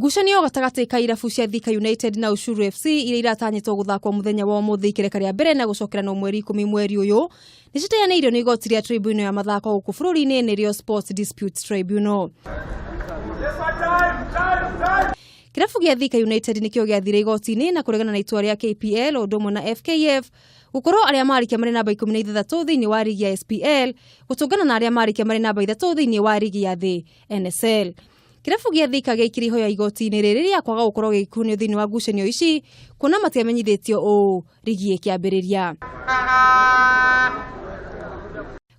Ngucanio gatagati ka irabu cia Thika United na Ushuru FC iria iratanyitwo guthakwo muthenya wa umuthi ikireka ria mbere na gucokera no mweri 10 mweri uyu ni citeaneirio ni igoti ria tribunal ya mathako guku bururi-ini nirio Sports Disputes Tribunal. Kirabu gia Thika United nikio giathire igoti-ini na kuregana na itua ria KPL undu na FKF gukorwo aria marikia mari namba 16 thiini wa ligi ya SPL gutungana na aria marikia mari namba 3 thiini wa ligi ya thi NSL. Kirabu gia Thika giikiri hoya igoti-ini riri ria kwaga gukorwo gikunio thiini wa ngucanio ici kuna matiamenyithitio ligi ikiambiriria.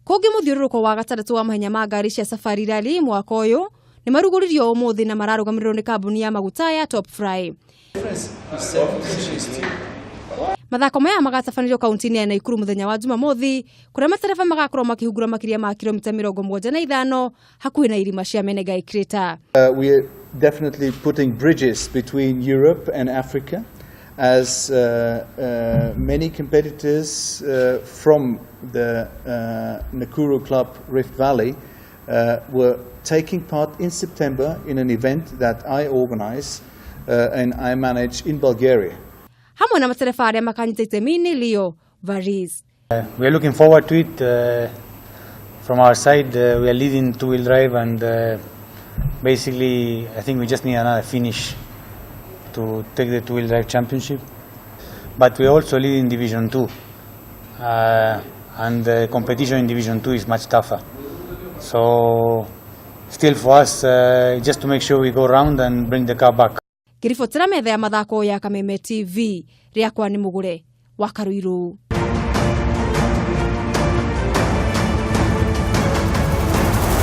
Kungi muthiururuko wa gatandatu wa mahenya ma ngari cia Safari Rally mwaka uyu ni maruguririo umuthi na mararugamirirwo ni kambuni ya maguta ya Top Fry. Mathako maya magatabanĩrio kaunti-inĩ ya Naikuru muthenya wa Jumamothi kuria matereba magakorwo makihungura makiria ma kilomita 75 hakuhĩ na irima cia Menengai Crater. We are definitely putting bridges between Europe and Africa as many competitors from the Nakuru Club Rift Valley were taking part in September in an event that I organize and I manage in Bulgaria. Hamwe na matereba aria makanyita itemi-ini Leo Varis. We are looking forward to it. From our side, we are leading two-wheel drive, and basically, I think we just need another finish to take the two-wheel drive championship. But we are also leading Division 2, and the competition in Division 2 is much tougher. So, still for us, just to make sure we go round and bring the car back. Kiribotera metha ya mathako ya Kameme TV riakwa ni Mugure wa Karuiru.